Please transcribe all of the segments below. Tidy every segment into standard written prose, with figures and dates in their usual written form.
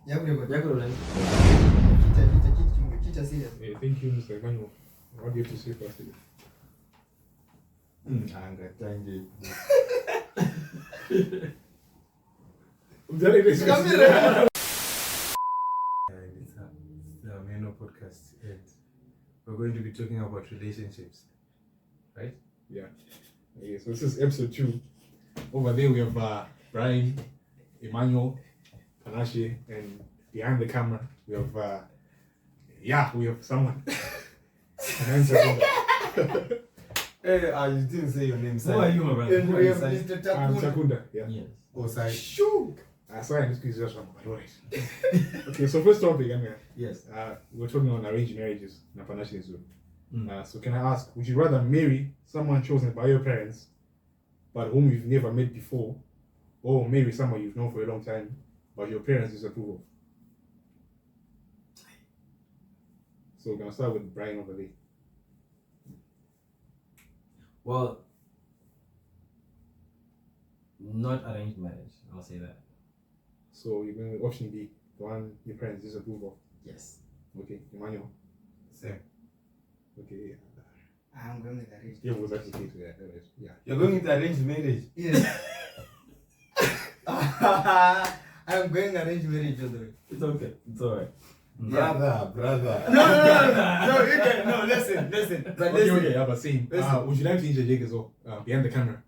Thank you, Mr. Emmanuel. What do you have to say first? It's the Mheno Podcast, and we're going to be talking about relationships, right? Yeah. Okay, so this is episode 2. Over there we have Brian, Emmanuel, Panache, and behind the camera we have we have someone. Hey, you didn't say your name. Who are you, my brother? We have Mr. Takunda. Yeah. Yes. Oh, sorry. Shoot! Sorry, this is just wrong, but alright. Okay, so first topic, Yes. we're talking on arranged marriages. So can I ask, would you rather marry someone chosen by your parents, but whom you've never met before, or marry someone you've known for a long time, but your parents disapprove of? So we're gonna start with Brian over there. Well, not arranged marriage, I'll say that. So you're going with option B, the one your parents disapprove of. Yes. Okay, Emmanuel. Same. Okay, I'm going with arranged. yeah, was that the case? Yeah. You're going into arranged marriage? Yes. I'm going arranged marriage all the way. It's okay. It's alright. Brother. No, you can, no, listen. But listen. Okay, but same. Listen. Would you like to interject as well? Behind the camera.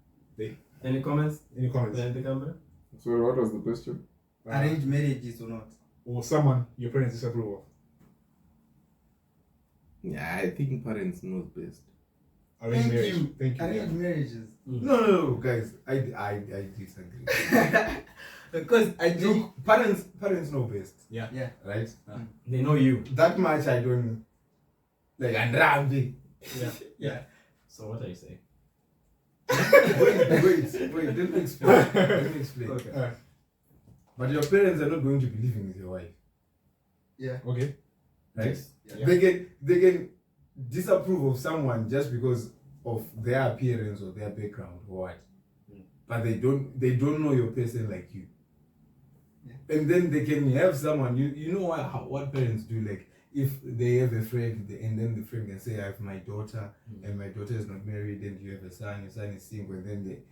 Any comments? Any comments? Behind the camera? So what was the question? Arranged marriages or not? Or someone your parents disapprove of? Yeah, I think parents know best. Arranged Thank marriage. you. Thank you. Arranged marriages. No, guys. I disagree. Because I do. Look, parents know best, Yeah. right? They know you. That much I don't like. And Rambi. Yeah. So what are you saying? Wait. Let me explain. Okay. But your parents are not going to be living with your wife, Yeah. Okay. right? Yes. Yeah. They can disapprove of someone just because of their appearance or their background or what, but they don't know your person like you. Yeah. And then they can have someone you know what parents do, like if they have a friend and then the friend can say I have my daughter and my daughter is not married, and you have a son, your son is single, and then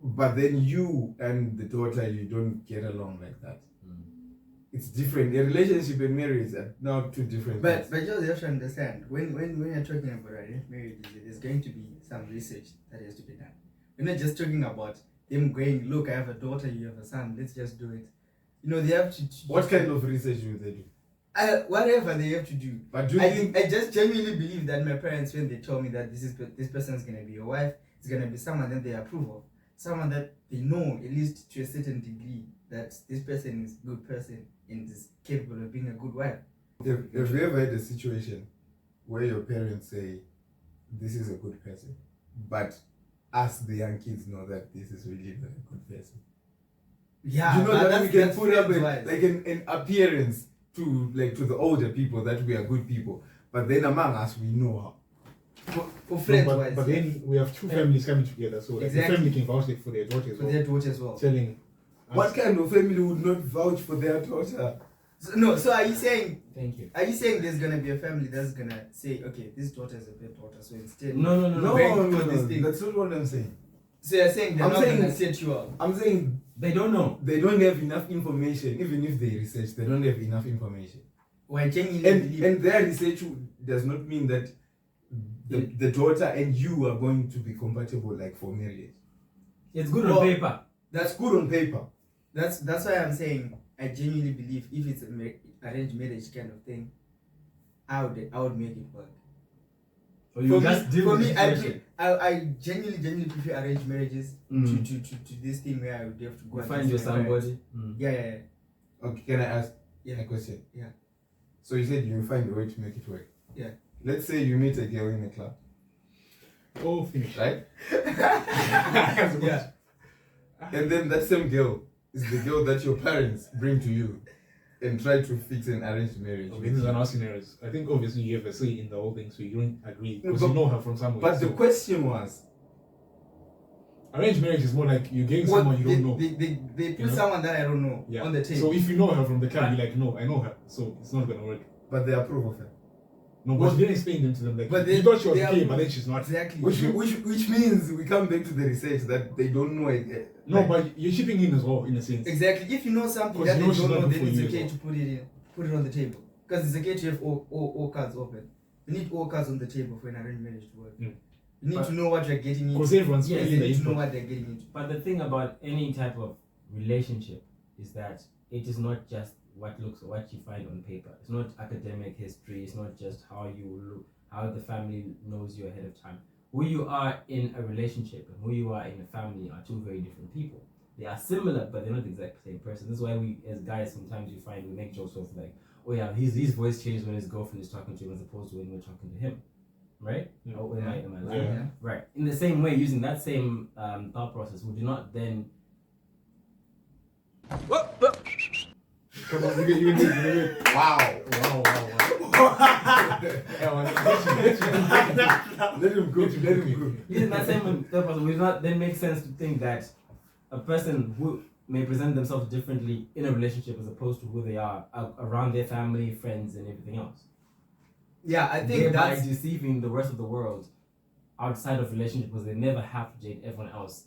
but then you and the daughter, you don't get along like that. It's different. A relationship and marriage are now two different But things. you have to understand, when you're talking about arranged marriages, there's going to be some research that has to be done. We're not just talking about them going, look, I have a daughter, you have a son, let's just do it. They have to What kind of research will they do? whatever they have to do. But do you think I just genuinely believe that my parents, when they told me that this person is gonna be your wife, it's gonna be someone that they approve of, someone that they know at least to a certain degree that this person is a good person and is capable of being a good wife. have you ever had a situation where your parents say this is a good person, but us the young kids know that this is really not a good person? Yeah, You know that we can put up friends-wise. like an appearance to the older people that we are good people, but then among us we know how. for friends wise. But then we have two families coming together, so like Exactly. the family can vouch for their daughter as for well. their daughter as well. Telling us, What kind of family would not vouch for their daughter? So are you saying Thank you. there's gonna be a family that's gonna say, okay, this daughter is a bad daughter, so instead No. That's not what I'm saying. So you're saying they're I'm not saying- gonna set you up. I'm saying They don't know. they don't have enough information. Even if they research, they don't have enough information. Well, I genuinely believe And their research does not mean that the daughter and you are going to be compatible like for marriage. It's good Well, on paper. That's good on paper. that's why I'm saying I genuinely believe if it's arranged marriage kind of thing, I would make it work. So you just deal for with me, the situation. I genuinely prefer arranged marriages Mm. to this thing where I would have to go You and find visit your my parents. somebody. Yeah. Okay, can I ask Yeah. a question? Yeah. So you said you find a way to make it work. Yeah. Let's say you meet a girl in a club, oh, finish. right? Yeah. And then that same girl is the girl that your parents bring to you and try to fix an arranged marriage. Okay, these are not scenarios. I think obviously you have a say in the whole thing, so you don't agree No, because but- you know her from somewhere. But so. the question was, Arranged marriage is more like you're getting What someone you don't know. They put You know? someone that I don't know Yeah. on the table. So if you know her from the car, you're like, no, I know her, so it's not gonna work. But they approve of it. No, but you didn't explain them to them. Like, But you they- thought she was they gay, are- but then she's not. Exactly. Which means we come back to the research that they don't know it. No, but you're shipping in as well, in a sense. Exactly. If you know something 'Cause that you they know she's don't not know, good then for it's you okay as to put it on the table. Because it's okay to have all cards open. You need all cards on the table for an arranged marriage to work. Mm. You need But- to know what you're getting into. Because everyone's Yes, paying You the need to know input. what they're getting into. But the thing about any type of relationship is that it is not just what looks or what you find on paper. It's not academic history. It's not just how you look, how the family knows you ahead of time. Who you are in a relationship and who you are in a family are two very different people. They are similar, but they're not the exact same person. This is why we, as guys, sometimes you find we make jokes of like, oh yeah, his voice changes when his girlfriend is talking to him as opposed to when we're talking to him, right? Yeah. Oh, am I lying? Yeah. Right. In the same way, using that same thought process, would you not then? Come on, you can do it. Wow. Wow. Yeah, man, Let him go. Let him go. Using that same thought process, would it not then make sense to think that a person who may present themselves differently in a relationship as opposed to who they are around their family, friends, and everything else? Yeah, I think Thereby that's deceiving the rest of the world outside of relationship because they never have to date everyone else.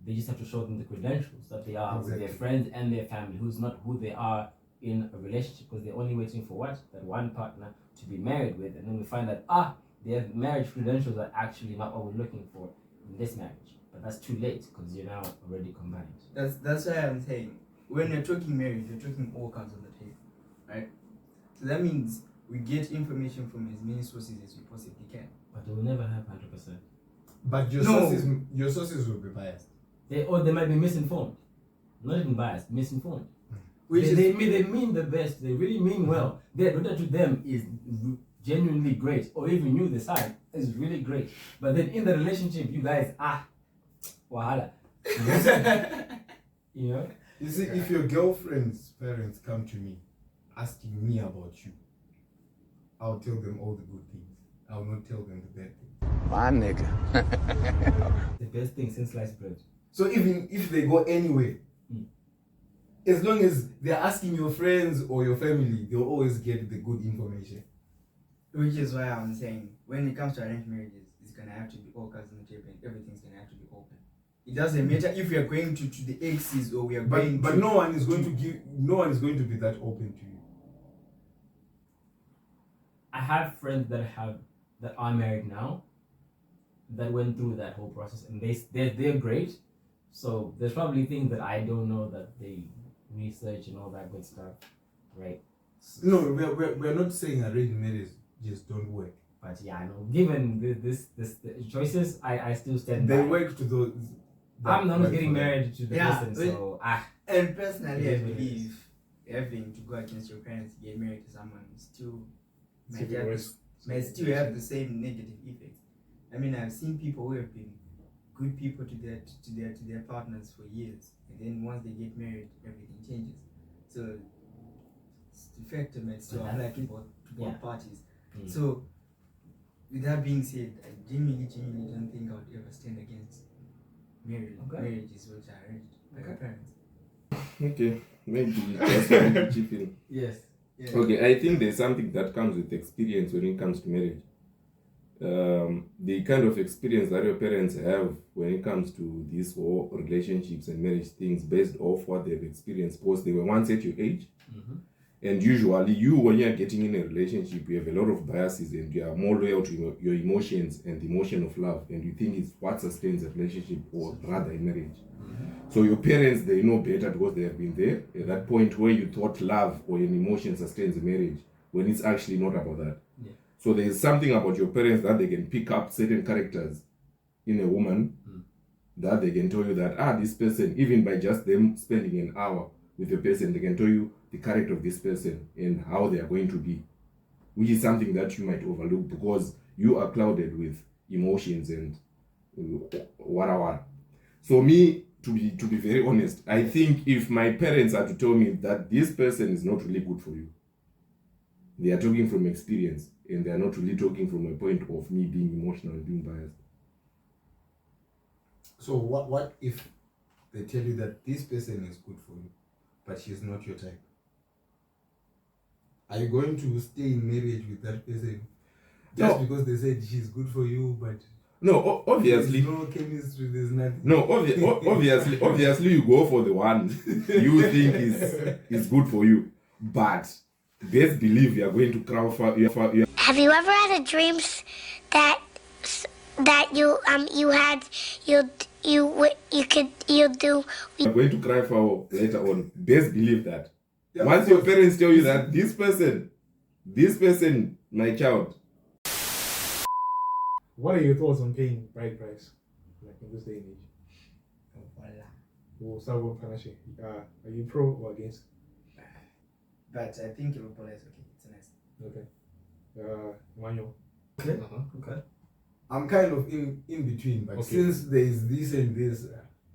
They just have to show them the credentials that they are with their Exactly. friends and their family, who's not who they are in a relationship because they're only waiting for what? That one partner to be married with. And then we find that, their marriage credentials are actually not what we're looking for in this marriage. But that's too late because you're now already combined. that's why I'm saying when you're talking marriage, you're talking all cards on the table, right? So that means we get information from as many sources as we possibly can. But they will never have 100%. But your No. sources will be biased. They might be misinformed. Not even biased, misinformed. Which They mean the best. They really mean well. Their daughter to them is genuinely great, or even you, the side, is really great. But then in the relationship, you guys, wahala. You know? You see, if your girlfriend's parents come to me asking me about you, I'll tell them all the good things. I will not tell them the bad things. My nigga. The best thing since sliced bread. So even if they go anywhere, as long as they're asking your friends or your family, they'll always get the good information. Which is why I'm saying when it comes to arranged marriages, it's gonna have to be all cards on the table and everything's gonna have to be open. It doesn't matter if we are going to the exes or we are going But to no one is going to be that open to you. I have friends that are married now that went through that whole process and they're great. So there's probably things that I don't know that they research and all that good stuff, right? No, we're not saying arranged marriages just don't work. But yeah, I know. Given the choices, I still stand They by. work to those. I'm not work getting for them. married to the Yeah, person, but- so And personally, I It is what it believe having to go against your parents to get married to someone still It's might even have, worse. might still have the same negative effects. I mean, I've seen people who have been good people to their partners for years, and then once they get married, everything changes. So the factor might still But apply that's- to both parties. Mm. So with that being said, I genuinely don't think I would ever stand against marriages which are arranged by your parents. Okay, maybe just a little chip in. yes. Yeah. Okay, I think there's something that comes with experience when it comes to marriage. The kind of experience that your parents have when it comes to these whole relationships and marriage things based off what they've experienced post they were once at your age. Mm-hmm. And usually you, when you're getting in a relationship, you have a lot of biases and you are more loyal to your emotions and the emotion of love, and you think it's what sustains a relationship or rather a marriage. So your parents, they know better because they have been there at that point where you thought love or an emotion sustains a marriage, when it's actually not about that. Yeah. So there's something about your parents that they can pick up certain characters in a woman that they can tell you that, this person, even by just them spending an hour with the person, they can tell you the character of this person and how they are going to be, which is something that you might overlook because you are clouded with emotions and whatever. So me, to be very honest, I think if my parents are to tell me that this person is not really good for you, they are talking from experience and they are not really talking from a point of me being emotional and being biased. So what if they tell you that this person is good for you, but she's not your type? Are you going to stay in marriage with that person just because they said she's good for you, but No, obviously. there's no chemistry, there's nothing? No, obviously you go for the one you think is good for you. But best believe you are going to crowd for Have you ever had a dream that you are going to cry for later on. Best believe that. Yeah, Once your parents tell you that this person, my child. What are your thoughts on paying bride price, like in this day and age? We'll start with Panache. Are you pro or against? But I think Europola is okay. It's nice. Okay. Emmanuel. Okay. Okay. I'm kind of in between, but Okay. since there is this and this,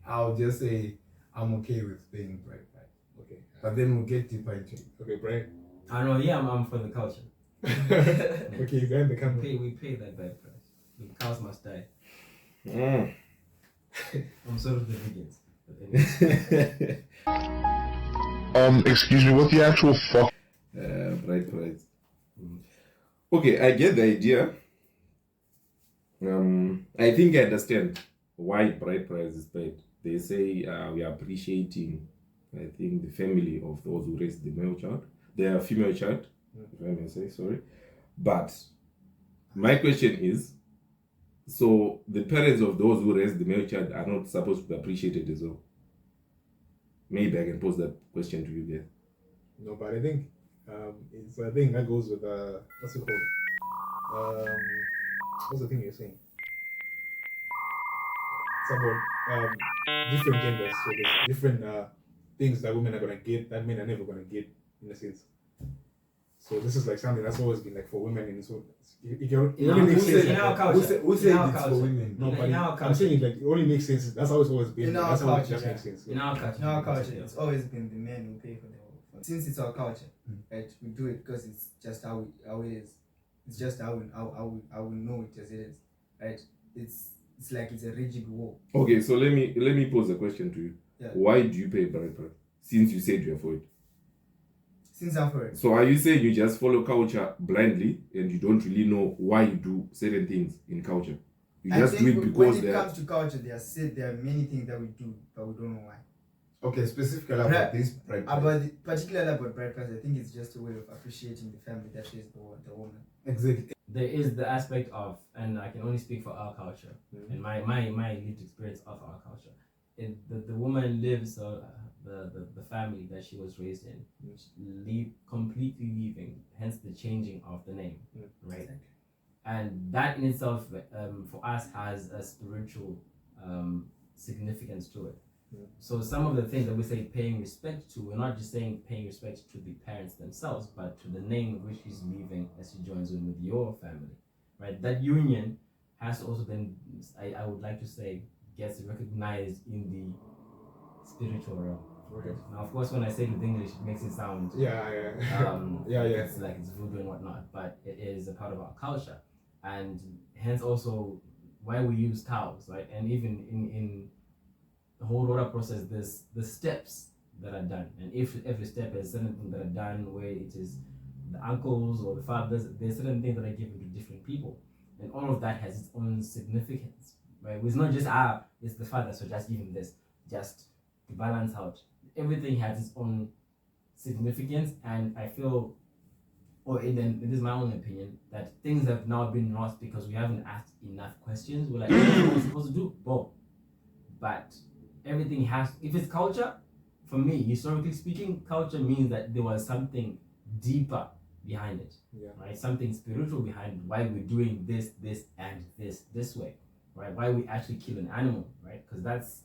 I'll just say I'm okay with paying bride price. Okay. But then we'll get deeper into it. Okay, Brian. I know. Yeah, I'm for the culture. Okay, you behind the camera. We pay that bad price. The cows must die. Mm. I'm sort of the vegans. But anyway. Excuse me, what the actual fuck? Bride price. Okay, I get the idea. I think I understand why bride price is paid. They say we are appreciating, I think, the family of those who raised the male child, the female child, if I may say, sorry. But my question is, so the parents of those who raised the male child are not supposed to be appreciated as well? Maybe I can pose that question to you guys. No, but I think it's a thing that goes with what's it called? What's the thing you're saying? It's about different genders. So there's different things that women are gonna get that men are never gonna get, in a sense. So this is like something that's always been like for women, and so it only makes sense. in our Like, culture. Who said In our it's for culture. women? no, in but our I'm culture. saying like it only makes sense. That's how it's always been. In our That's how it culture, just yeah. makes sense. In our culture. In our culture, it's always been the men who pay for the whole. Since it's our culture, right? We do it because it's just how it is. It's just how we know it as it is, right? It's like it's a rigid wall. Okay, so let me pose a question to you. Yeah. Why do you pay bride price? Since you said you're for it. Since I'm for it. So are you saying you just follow culture blindly and you don't really know why you do certain things in culture? You I just do think it because when it they're... comes to culture, there are many things that we do, but we don't know why. Okay, specifically about this bride price. Particularly about bride price, I think it's just a way of appreciating the family that raised the woman. Exactly. There is the aspect of, and I can only speak for our culture, and my lived experience of our culture. The woman lives the family that she was raised in, completely leaving, hence the changing of the name, right? And that in itself, for us, has a spiritual significance to it. So some of the things that we say paying respect to, we're not just saying paying respect to the parents themselves, but to the name of which she's leaving as she joins in with your family, right? That union has to also then, I would like to say, gets recognized in the spiritual realm. Okay. Now, of course, when I say it with English, it makes it sound Yeah. Yeah. it's like it's voodoo and whatnot, but it is a part of our culture, and hence also why we use cows, right? And even in the whole order process, there's the steps that are done, and if every step has certain things that are done, where it is the uncles or the fathers, there's certain things that are given to different people, and all of that has its own significance, right? It's not just it's the father, so just give him this, just to balance out. Everything has its own significance, and I feel, this is my own opinion, that things have now been lost because we haven't asked enough questions. We're like, what we're supposed to do? Boom. But everything if it's culture, for me, historically speaking, culture means that there was something deeper behind it, right? Something spiritual behind why we're doing this, and this way, right? Why we actually kill an animal, right? Because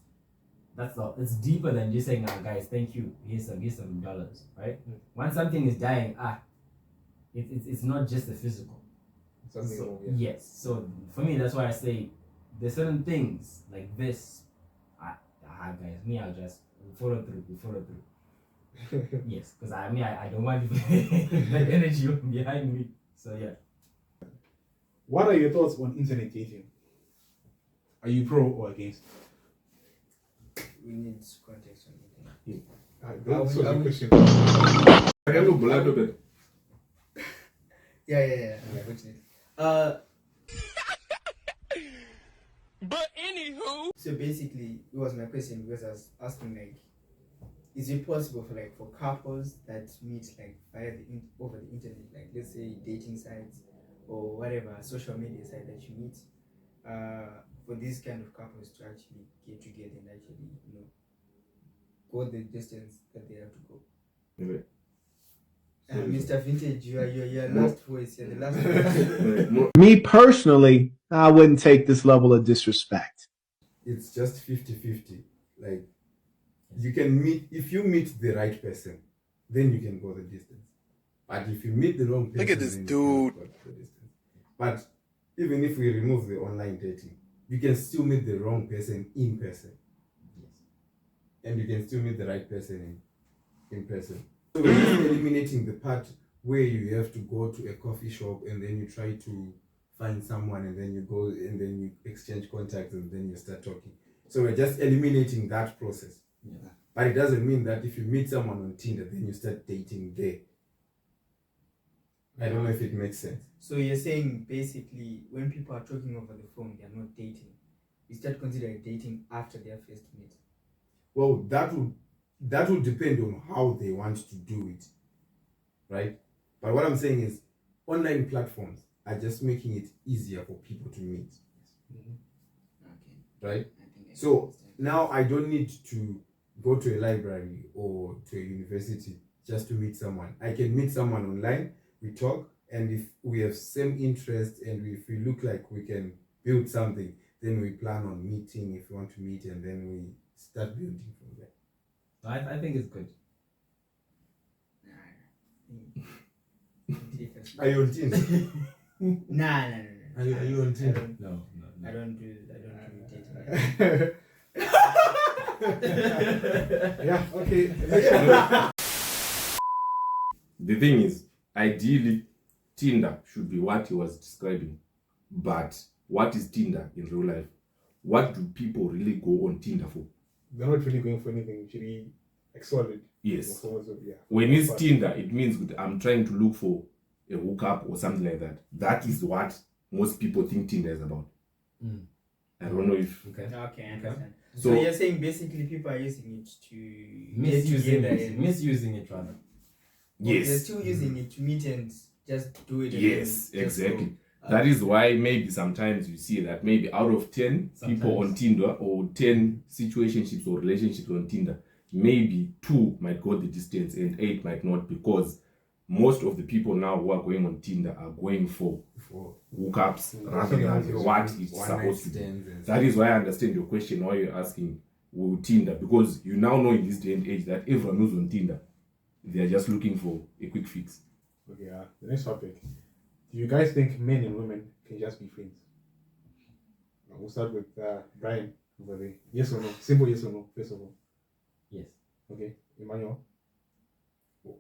it's deeper than just saying, guys, thank you, here's some dollars, right? Once something is dying, it's not just the physical. Yes. So for me, that's why I say there's certain things like this. Guys, I'll just follow through. Yes, because I don't want that energy behind me. So yeah. What are your thoughts on internet dating? Are you pro or against? we need context on it. That's Are the we- question. Hello, Bulato, but Yeah. Unfortunately. But anywho, So basically, it was my question because I was asking like, is it possible for couples that meet like via over the internet, like let's say dating sites or whatever social media site that you meet, for these kind of couples to actually get together and actually go the distance that they have to go? anyway. Mr. Vintage, you are your last voice. You're the last voice. Me personally, I wouldn't take this level of disrespect. It's just 50-50. Like, you can meet, if you meet the right person, then you can go the distance. But if you meet the wrong person, Look at this then you dude. cannot go the distance. But even if we remove the online dating, you can still meet the wrong person in person. Yes. And you can still meet the right person in person. So we're just eliminating the part where you have to go to a coffee shop and then you try to find someone and then you go and then you exchange contacts and then you start talking. So we're just eliminating that process. Yeah. But it doesn't mean that if you meet someone on Tinder, then you start dating there. I don't know if it makes sense. So you're saying basically when people are talking over the phone, they're not dating. You start considering dating after their first meet. Well, that would depend on how they want to do it, right? But what I'm saying is online platforms are just making it easier for people to meet, Okay. right? I think I So understand. now I don't need to go to a library or to a university just to meet someone. I can meet someone online, we talk, and if we have same interest and if we look like we can build something, then we plan on meeting if we want to meet, and then we start building from there. I think it's good. Are you on Tinder? Nah. Are you on Tinder? No. I don't do dating. Yeah, okay. The thing is, ideally, Tinder should be what he was describing. But what is Tinder in real life? What do people really go on Tinder for? They're not really going for anything really like solid. Yes. Yeah. When it's Tinder, it means I'm trying to look for a hookup or something like that. That is what most people think Tinder is about. I don't know if... Okay. Okay, I understand. So So- you're saying basically people are using it to get Misusing together it. and Misusing it rather. they're Yes. still using it to meet and just do it. and Yes, then just exactly. go. That is why maybe sometimes you see that maybe out of 10 people on Sometimes. Tinder or 10 situationships or relationships on Tinder, maybe 2 might go the distance and 8 might not, because most of the people now who are going on Tinder are going for hookups rather than what it's supposed to be. That is why I understand your question, why you're asking will Tinder, because you now know in this day and age that everyone who's on Tinder, they are just looking for a quick fix. Okay, the next topic. Do you guys think men and women can just be friends? We'll start with Brian over there. Yes or no? Simple yes or no, first of all. Yes. Okay, Emmanuel.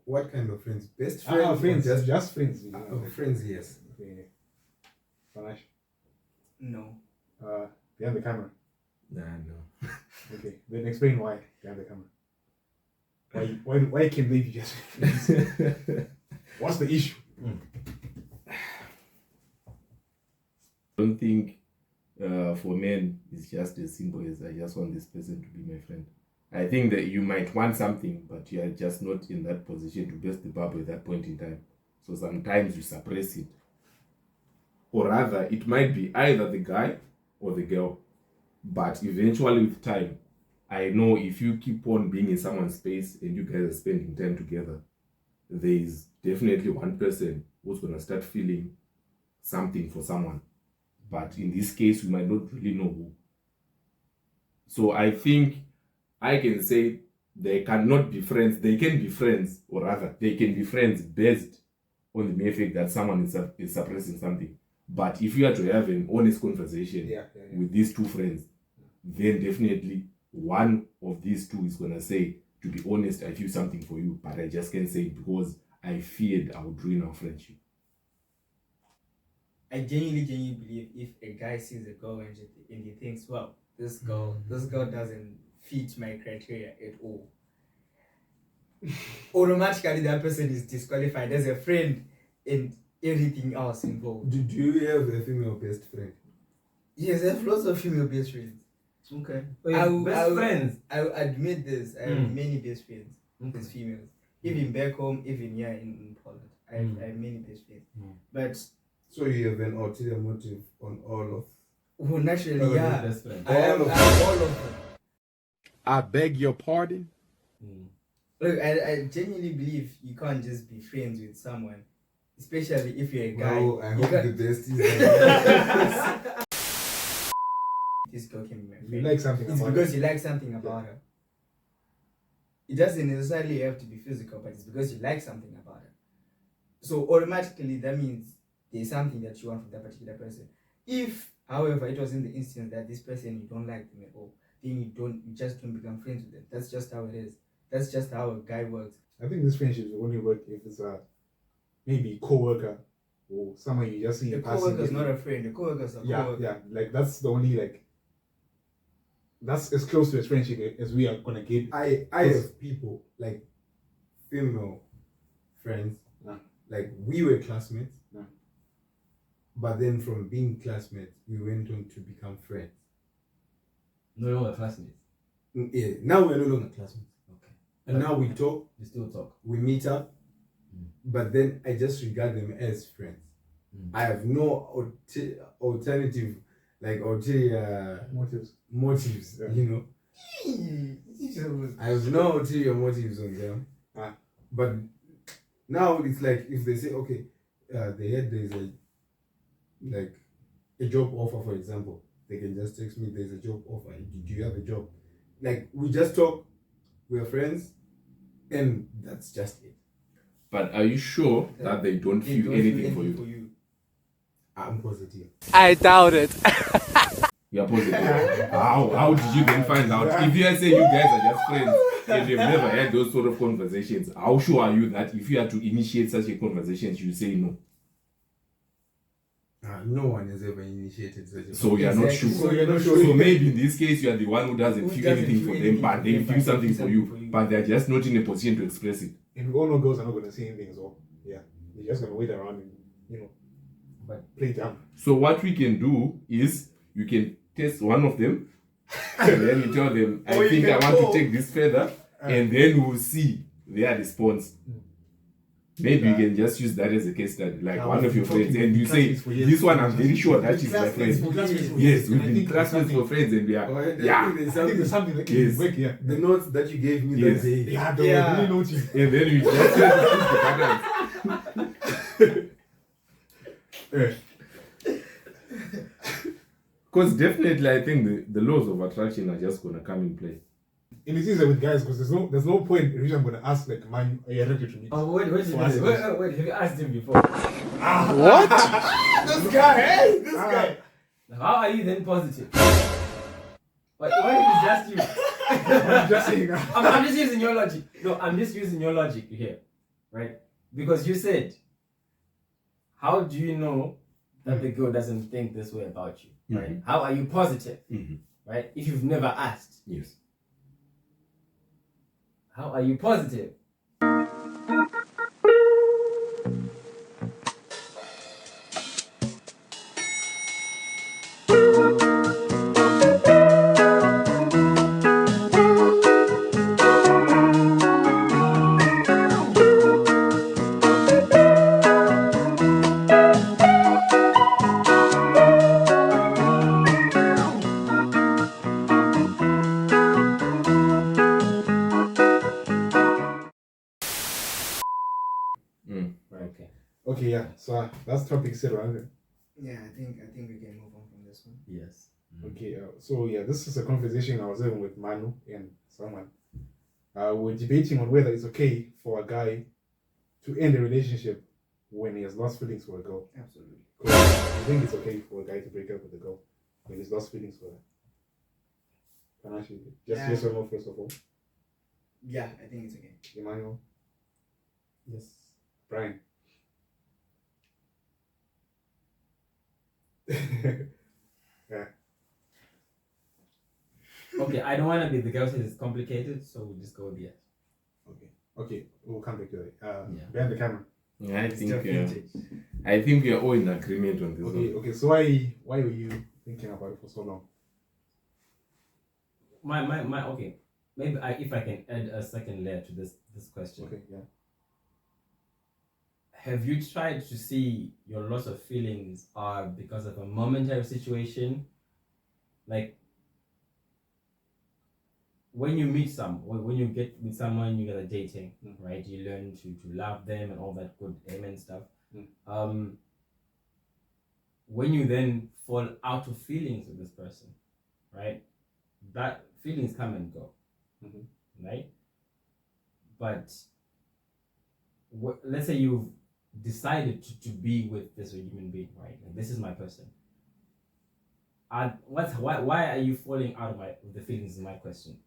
What kind of friends? Best friends? or Friends, Just just friends. friends, yes. Okay. Panache. No. Behind the camera. Nah, no. Okay, then explain why behind the camera. Why can't they be just friends? What's the issue? I don't think for men it's just as simple as I just want this person to be my friend. I think that you might want something, but you are just not in that position to burst the bubble at that point in time. So sometimes you suppress it. Or rather, it might be either the guy or the girl. But eventually with time, I know if you keep on being in someone's space and you guys are spending time together, there is definitely one person who's going to start feeling something for someone. But in this case, we might not really know who. So I think I can say they cannot be friends. They can be friends, or rather, they can be friends based on the mere fact that someone is suppressing something. But if you are to have an honest conversation with these two friends, then definitely one of these two is going to say, to be honest, I feel something for you, but I just can't say it because I feared I would ruin our friendship. I genuinely believe if a guy sees a girl and he thinks, well, this girl doesn't fit my criteria at all, automatically that person is disqualified as a friend and everything else involved. Do you have a female best friend? Yes, I have lots of female best friends. Okay. Best friends. I will admit this. I have many best friends Okay. as females. Even back home, even here in Poland. I have many best friends. But So you have an ulterior motive on all of. well, naturally, yeah. Best friends. I have all of them. I beg your pardon? Look, I genuinely believe you can't just be friends with someone, especially if you're a guy. Well, I You hope can't- the best is. This girl can be my friend. You like something It's about because you like something about her. It doesn't necessarily have to be physical, but it's because you like something about her. So automatically that means there's something that you want from that particular person. If, however, it was in the instance that this person you don't like them at all, then you just don't become friends with them. That's just how it is. That's just how a guy works. I think this friendship will only work if it's maybe co-worker or someone you just see A in passing. co-worker is not a friend. A co-worker is a co-worker. Yeah, like that's the only like that's as close to a friendship as we are gonna get. I have people like female friends. Yeah. Like we were classmates. Yeah. But then from being classmates, we went on to become friends. No longer classmates. Yeah. Now we're no longer classmates. Okay. And now we talk, You still talk. we meet up, but then I just regard them as friends. I have no alternative, like ulterior motives, Yeah. you know. I have no ulterior motives on them. But now it's like if they say, okay, there's a job offer, for example, they can just text me, there's a job offer. Do you have a job? Like we just talk, we're friends, and that's just it. But are you sure that they don't They feel don't anything feel for you? I'm positive. I doubt it. You are positive. How did you then find out? If you say you guys are just friends and you've never had those sort of conversations, how sure are you that if you had to initiate such a conversation, you say no? No one has ever initiated such a So you are not sure. So you're not sure. So maybe in this case, you are the one who doesn't Who feel doesn't anything feel for them, anything but for they them, feel but something they for feel you, something for you. but they're just not in a position to express it. And we all know girls are not gonna say anything as well. Yeah, they're just gonna wait around and play dumb. So what we can do is you can test one of them, and then you tell them, I Or you think I can want call. to take this further, and then we'll see their response. Maybe you can just use that as a case study, like one of your friends, and you say, this one I'm very sure that she's my friend. Yes, we've been classmates for friends, and we are, yeah. I think there's something that Yes. can work here. The notes that you gave me Yes. that day. Yeah, Yeah. really notice. And then we just try to push the patterns. Because definitely, I think the laws of attraction are just gonna come in play. And it's easier with guys because there's no point in which I'm gonna ask like, man, are you attracted to me? Oh, wait, So I said yes. have you asked him before? What? This guy, hey, this guy. How are you then positive? What if it's just you? I'm just saying. I'm just using your logic. No, I'm just using your logic here, right? Because you said, how do you know that the girl doesn't think this way about you, right? How are you positive, right? If you've never asked, Yes. how are you positive? Okay. Okay, yeah. So that's topic set around it. Yeah, I think we can move on from this one. Yes. Okay, so yeah, this is a conversation I was having with Manu and someone. We're debating on whether it's okay for a guy to end a relationship when he has lost feelings for a girl. Absolutely. I think it's okay for a guy to break up with a girl when he's lost feelings for her. Financially, just Yeah. yes or no, first of all. Yeah, I think it's okay. Emmanuel, Yes. Brian. Yeah. Okay, I don't want to be the girl who says it's complicated, so we'll just go with yes. Okay, we'll come back to it. Yeah. Behind the camera. Yeah, I think Still vintage. I think we are all in agreement on this one. Okay, so why were you thinking about it for so long? My okay. Maybe if I can add a second layer to this question. Okay, yeah. Have you tried to see your loss of feelings are because of a momentary situation? Like when you meet when you get with someone, you get a dating, right? You learn to love them and all that good amen stuff. When you then fall out of feelings with this person, right? That feelings come and go, right? But let's say you've decided to be with this human being, right? Like, this is my person. Why are you falling out of the feelings? Is my question.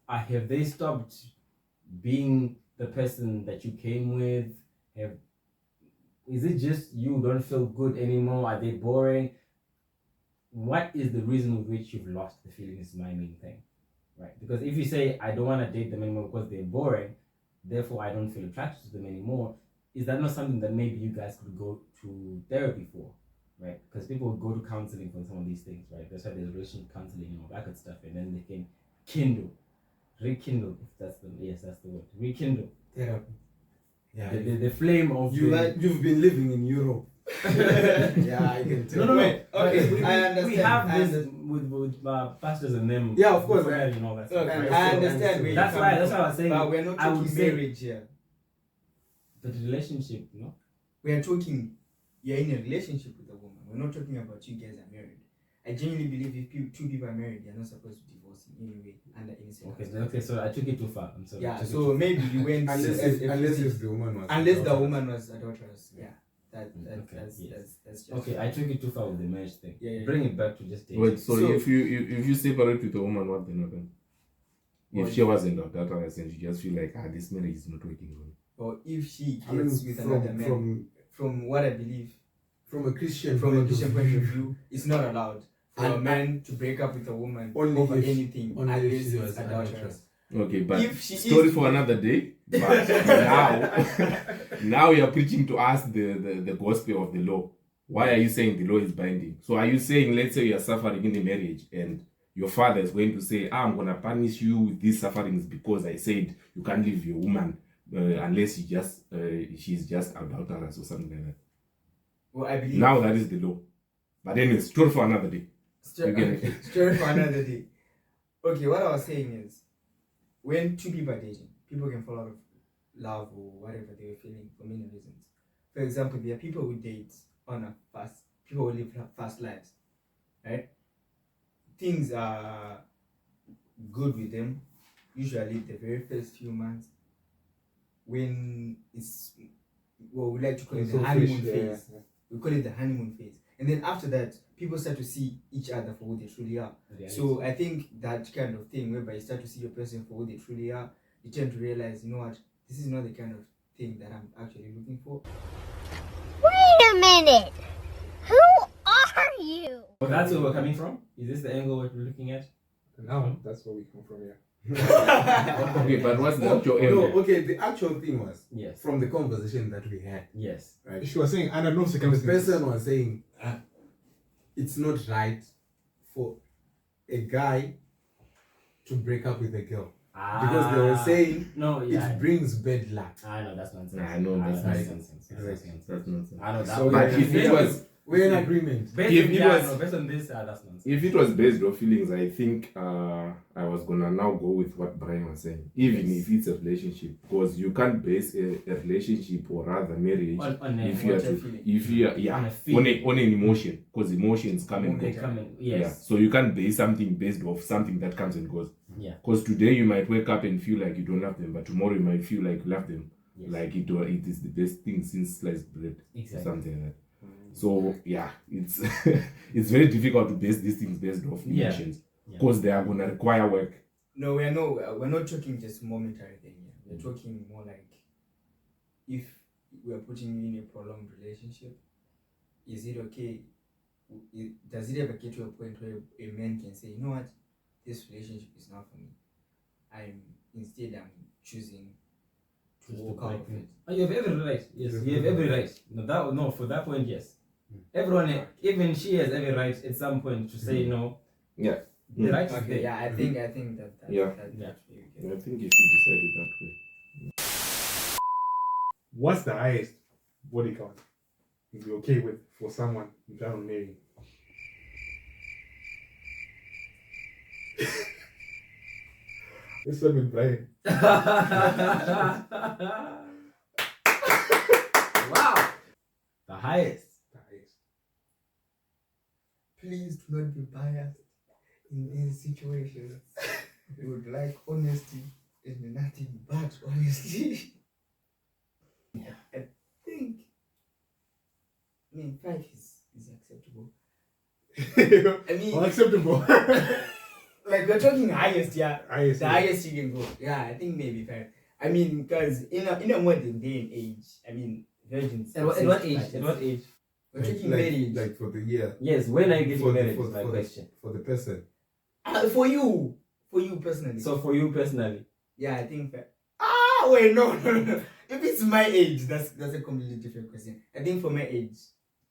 Have they stopped being the person that you came with? Is it just you don't feel good anymore? Are they boring? What is the reason with which you've lost the feelings? Is my main thing, right? Because if you say I don't want to date them anymore because they're boring, therefore I don't feel attracted to them anymore, is that not something that maybe you guys could go to therapy for? Right, because people go to counseling for some of these things, right? That's why there's relationship counseling and all that good stuff, and then they can rekindle, if that's the word, rekindle Therapy. Yeah. The flame of You've been living in Europe. Yeah, I can tell. No. Wait, okay, I understand. We have this with pastors and them. Yeah, of course. And all that stuff, Okay, right? I understand where That's you're why coming I was saying. But we're not I would talking say- marriage here. But the relationship, no. We are talking. You're in a relationship with a woman. We're not talking about you guys are married. I genuinely believe if two people are married, they're not supposed to divorce in any way under any circumstances. Okay, so I took it too far. I'm sorry. Yeah, so maybe you went Unless if the woman was adulterous. Yeah, that's just Okay, I took it too far with the marriage thing. Yeah. Bring it back to just dating. Wait, so, So- if you separate with a woman, what then happens? If she wasn't adulterous and you just feel like this marriage is not working for me. or if she I mean, gets with another man. From what I believe, from a Christian from a point Christian of point of view, view, it's not allowed for a And- man to break up with a woman Only over if- anything only if unless she it's was adulterous. adulterous. Okay, but If she story is- for another day. But now you are preaching to us the gospel of the law. Why are you saying the law is binding? So are you saying, let's say you are suffering in a marriage and your father is going to say, I'm going to punish you with these sufferings because I said you can't leave your woman unless she's just adulterous or something like that. Well, I believe Now that is the law. But anyway, story for another day. You get it? Story for another day. Okay, what I was saying is, when two people are dating, people can fall out of love or whatever they were feeling for many reasons. For example, there are people who date people who live fast lives, right? Things are good with them, usually the very first few months, when it's, well, we like to call it the honeymoon phase. Yeah. We call it the honeymoon phase. And then after that, people start to see each other for who they truly are. So I think that kind of thing, whereby you start to see your person for who they truly are, you tend to realize, you know what, this is not the kind of thing that I'm actually looking for. Wait a minute. Who are you? Well, that's where we're coming from? Is this the angle what we're looking at? Now that's where we come from, yeah. Okay, but what's the actual end? No, okay, the actual thing was, Yes. from the conversation that we had, Yes. right? She was saying under no The circumstances. person was saying, it's not right for a guy to break up with a girl. Because they were saying no, yeah. it brings bad luck. I know that's nonsense. Nah, I know that's nonsense. nonsense. That's nonsense. I know that. So But if it was We're in agreement. based if on, it yeah, was- no, based on this, that's nonsense. If it was based on feelings, I think I was gonna now go with what Brian was saying. Even if it's a relationship, because you can't base a relationship or rather marriage On if you are what you're to, feeling. if you are On a on feeling. on an emotion, because emotions come and They go. come in, Yeah, yes. so you can't base something based off something that comes and goes. Yeah. Because today you might wake up and feel like you don't love them, but tomorrow you might feel like you love them. Yes. Like it is the best thing since sliced bread, Exactly. something like that. So yeah, it's it's very difficult to base these things based off Yeah. emotions Yeah. because they are gonna require work. No, we're not talking just momentary thing here. We're talking more like, if we're putting you in a prolonged relationship, is it okay? Does it ever get to a point where a man can say, you know what, this relationship is not for me, I'm choosing to walk out of it. Oh, you have every right. Yes, you have every right. No, for that point, yes. Everyone, even she has every right at some point to say no. Yeah. The right is Okay, there. yeah, I think that Yeah. that Yeah. I think you should decide it that way. What's the highest body count you'd be okay with for someone you plan on marrying? Let's start with Brian. Wow. The highest. The highest. Please do not be biased in any situations. We would like honesty and nothing but honesty. I mean 5 is acceptable. I mean Unacceptable. like we're talking highest, yeah. Highest. The highest you can go. Yeah, I think maybe 5. I mean, because in a modern day and age, I mean virgins. At what age? At what age? We're talking marriage. Like for the year. Yes, when are you getting For the- married for- is my for the- question. For the person. For you personally. So for you personally. yeah, I think. Wait, no. If it's my age, that's a completely different question. I think for my age,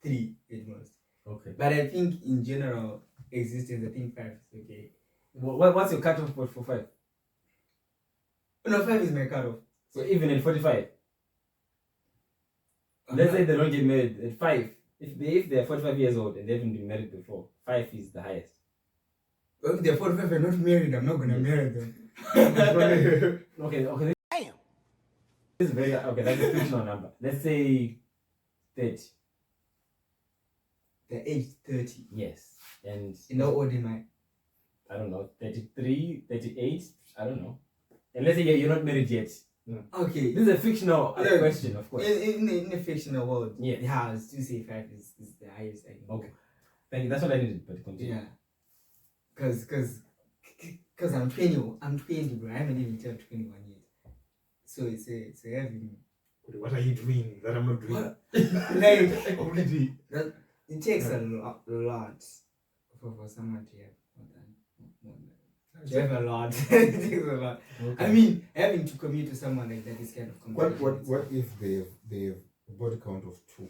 3 at most. Okay. But I think in general existence, I think 5 is okay. What's your cutoff point for 5? No, 5 is my cutoff. So even at 45. Let's say they don't get married at 5. If they're 45 years old and they haven't been married before, 5 is the highest. If they're 45 and not married, I'm not gonna marry them. Okay. Damn. This is very okay. That's a fictional number. Let's say 30. The age 30. Yes. And In how old am I? I don't know, 33, 38. I don't know. And let's say you're not married yet. Okay. This is a fictional Yeah. question, of course. In a fictional world, Yes. yeah, I'll still say 5 is the highest I can go. Okay. Thank you. That's what I needed. But continue. Yeah. Cause I'm 20, bro. I haven't even turned 21 yet. So it's a heavy. What are you doing that I'm not doing? Like Completely. it takes a lot for someone to have more than. To have a lot. It takes a lot. Okay. I mean, having to commit to someone like that is kind of complicated. What if they have a body count of 2?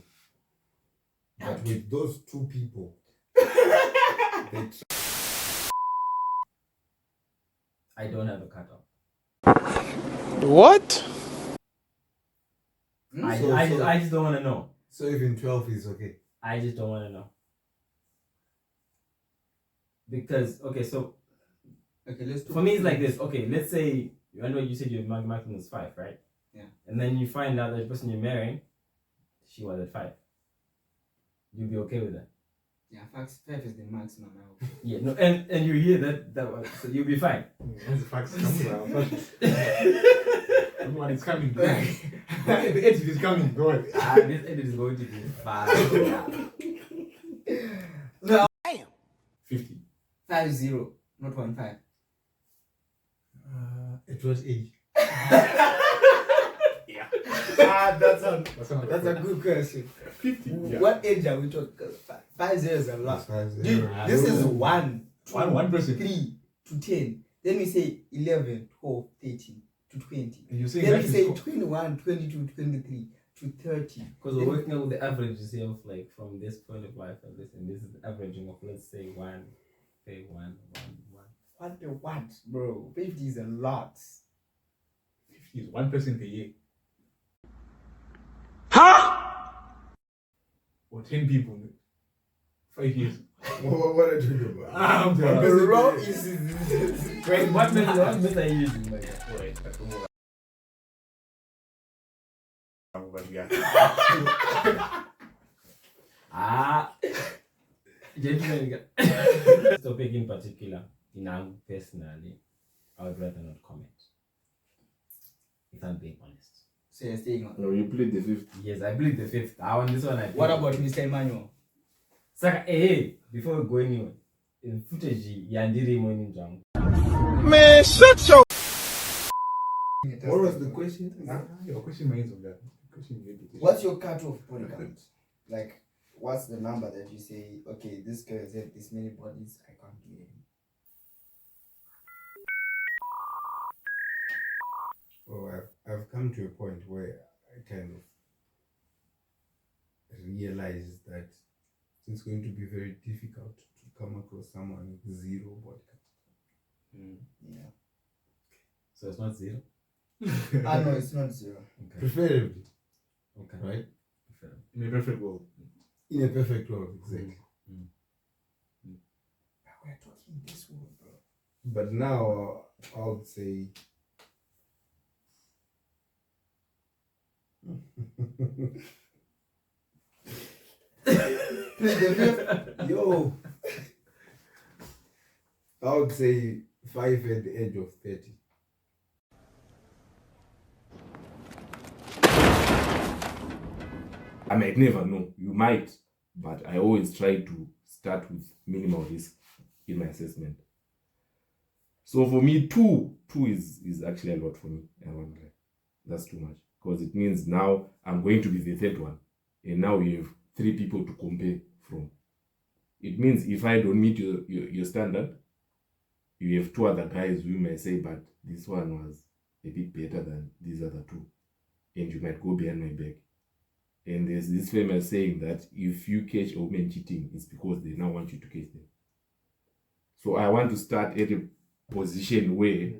But with those 2 people, they I don't have a cutoff. What? I So- just don't want to know. So even 12 is okay. I just don't want to know. Because, okay, so let's do for me, it's like this. Okay, let's say, I know you said your maximum is 5, right? Yeah. And then you find out that the person you're marrying, she was at 5. You'll be okay with that? Yeah, 5 is the maximum. I hope. Yeah, no, and you hear that one, so you'll be fine. Once the facts come around, everyone is coming. The edit is coming. Go ahead. This edit is going to be fine. No. 50. 5-0, not 1-5. It was 8. That's a That's good question. 50. Yeah. What age are we talking? 5 zeros is a lot. 5-0. Dude, this is 1, 1 person. 3 to 10. Then we say 11, 12, 13 to 20. And you're saying Then that we is say co- 21, 22, 23 to 30. Because we're working out with the averages here of like from this point of life and this is the averaging of, let's say, 1. 1 to what, bro? 50 is a lot. 50 is 1 person per year. Or 10 people. 5 years. What are you talking about? I'm The the raw is Wait, what method are you using? Gentlemen, this topic in particular, personally, I would rather not comment. If I'm being honest. So you're staying on. No, you plead the 5th. Yes, I believe the 5th. I want this one. What about Mr. Emmanuel? Saka, hey, before we go anywhere, in footage, Yandiri morning jam. Man, shut your... What was the question? Your question reminds of that. Question you get. What's your cutoff body count? Like, what's the number that you say, okay, this girl has had this many bodies, I can't do it Oh, I've come to a point where I kind of realize that it's going to be very difficult to come across someone with zero body count. Yeah. So it's not zero? No, it's not zero. Okay. Preferably, Okay. right? In a perfect world. In a perfect world, exactly. But we're talking this world, bro. But now I would say yo, I would say 5 at the age of 30. I might never know. You might, but I always try to start with minimal risk in my assessment. So for me, two is actually a lot for me. I won't lie. That's too much, because it means now I'm going to be the third one, and now you have 3 people to compare from. It means if I don't meet your standard, you have 2 other guys who might say, but this one was a bit better than these other 2, and you might go behind my back. And there's this famous saying that if you catch a woman cheating, it's because they now want you to catch them. So I want to start at a position where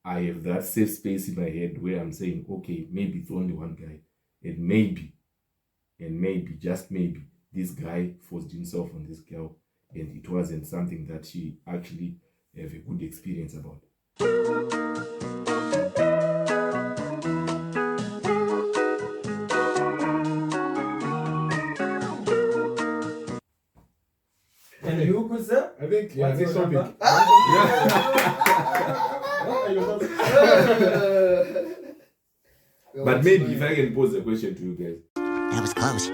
I have that safe space in my head where I'm saying, okay, maybe it's only one guy, and maybe, just maybe, this guy forced himself on this girl, and it wasn't something that she actually have a good experience about. And you, Kusa? I think, What's this your topic. number? But maybe if I can pose a question to you guys. That was close.